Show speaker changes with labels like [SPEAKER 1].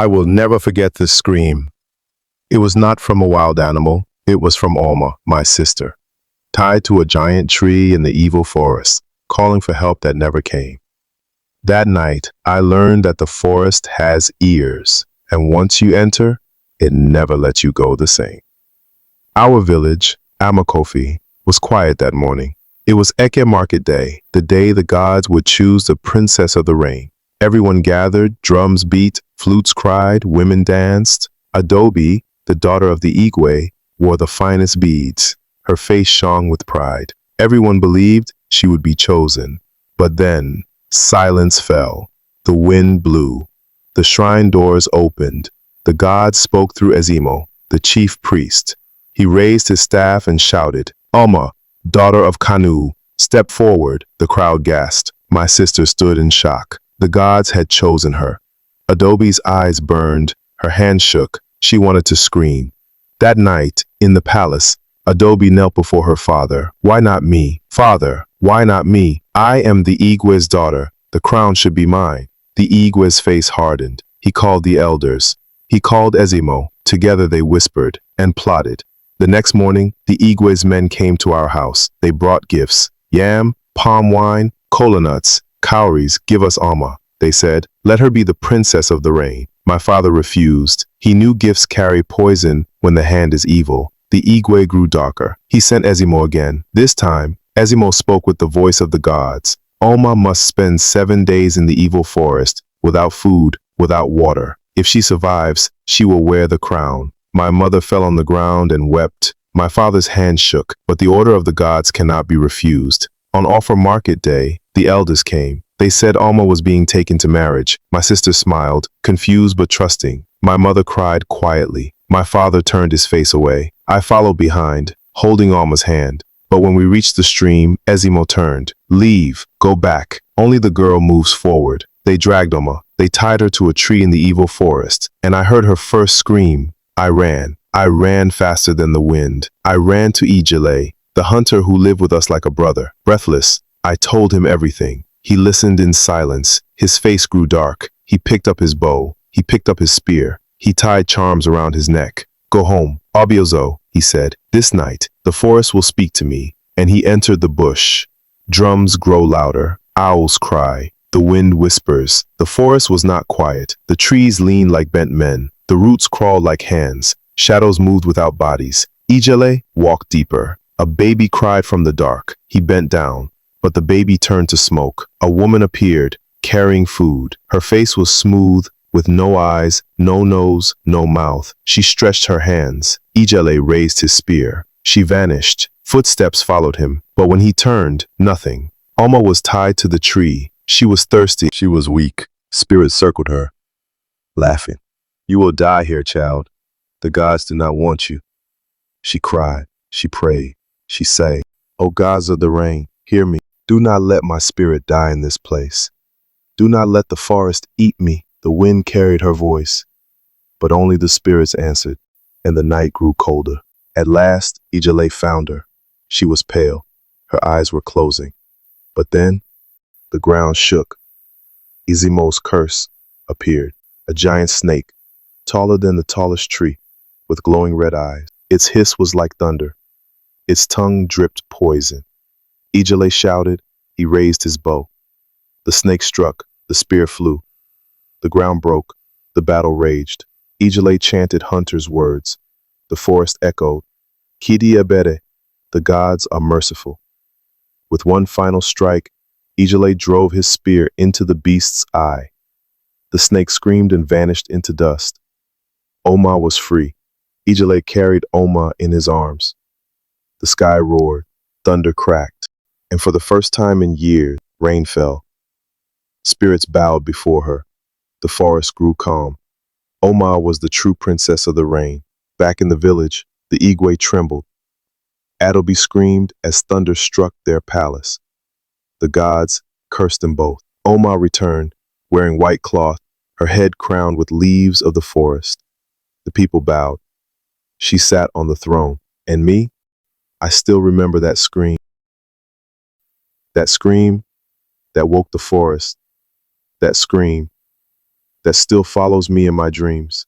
[SPEAKER 1] I will never forget this scream. It was not from a wild animal. It was from Alma, my sister, tied to a giant tree in the evil forest, calling for help that never came. That night, I learned that the forest has ears, and once you enter, it never lets you go the same. Our village, Amakofi, was quiet that morning. It was Eke Market Day, the day the gods would choose the princess of the rain. Everyone gathered, drums beat, flutes cried, women danced. Adobe, the daughter of the Igwe, wore the finest beads. Her face shone with pride. Everyone believed she would be chosen. But then, silence fell. The wind blew. The shrine doors opened. The gods spoke through Ezimo, the chief priest. He raised his staff and shouted, "Alma, daughter of Kanu, step forward." The crowd gasped. My sister stood in shock. The gods had chosen her. Adobe's eyes burned. Her hands shook. She wanted to scream. That night, in the palace, Adobe knelt before her father. "Why not me? Father, why not me? I am the Igwe's daughter. The crown should be mine." The Igwe's face hardened. He called the elders. He called Ezimo. Together they whispered and plotted. The next morning, the Igwe's men came to our house. They brought gifts. Yam, palm wine, cola nuts, cowries. "Give us Alma," they said. "Let her be the princess of the rain." My father refused. He knew gifts carry poison when the hand is evil. The Igwe grew darker. He sent Ezimo again. This time, Ezimo spoke with the voice of the gods. "Alma must spend 7 days in the evil forest, without food, without water. If she survives, she will wear the crown." My mother fell on the ground and wept. My father's hand shook, but the order of the gods cannot be refused. On Offer Market Day, the elders came. They said Alma was being taken to marriage. My sister smiled, confused but trusting. My mother cried quietly. My father turned his face away. I followed behind, holding Alma's hand. But when we reached the stream, Ezimo turned. "Leave, go back." Only the girl moves forward. They dragged Alma. They tied her to a tree in the evil forest, and I heard her first scream. I ran. I ran faster than the wind. I ran to Ijele, the hunter who lived with us like a brother. Breathless, I told him everything. He listened in silence. His face grew dark. He picked up his bow. He picked up his spear. He tied charms around his neck. "Go home, Obiozo," he said. "This night, the forest will speak to me." And he entered the bush. Drums grow louder. Owls cry. The wind whispers. The forest was not quiet. The trees leaned like bent men. The roots crawled like hands. Shadows moved without bodies. Ijele walked deeper. A baby cried from the dark. He bent down, but the baby turned to smoke. A woman appeared, carrying food. Her face was smooth, with no eyes, no nose, no mouth. She stretched her hands. Ijele raised his spear. She vanished. Footsteps followed him, but when he turned, nothing. Alma was tied to the tree. She was thirsty. She was weak. Spirits circled her, laughing. "You will die here, child. The gods do not want you." She cried. She prayed. She sang, "O gods of the rain, hear me. Do not let my spirit die in this place. Do not let the forest eat me." The wind carried her voice, but only the spirits answered, and the night grew colder. At last, Ijele found her. She was pale. Her eyes were closing. But then, the ground shook. Ezimo's curse appeared, a giant snake, taller than the tallest tree, with glowing red eyes. Its hiss was like thunder. Its tongue dripped poison. Ijele shouted. He raised his bow. The snake struck. The spear flew. The ground broke. The battle raged. Ijele chanted Hunter's words. The forest echoed. "Kidi Abere, the gods are merciful." With one final strike, Ijele drove his spear into the beast's eye. The snake screamed and vanished into dust. Oma was free. Ijele carried Oma in his arms. The sky roared. Thunder cracked. And for the first time in years, rain fell. Spirits bowed before her. The forest grew calm. Oma was the true princess of the rain. Back in the village, the Igwe trembled. Adobe screamed as thunder struck their palace. The gods cursed them both. Oma returned, wearing white cloth, her head crowned with leaves of the forest. The people bowed. She sat on the throne. And me? I still remember that scream. That scream that woke the forest. That scream that still follows me in my dreams.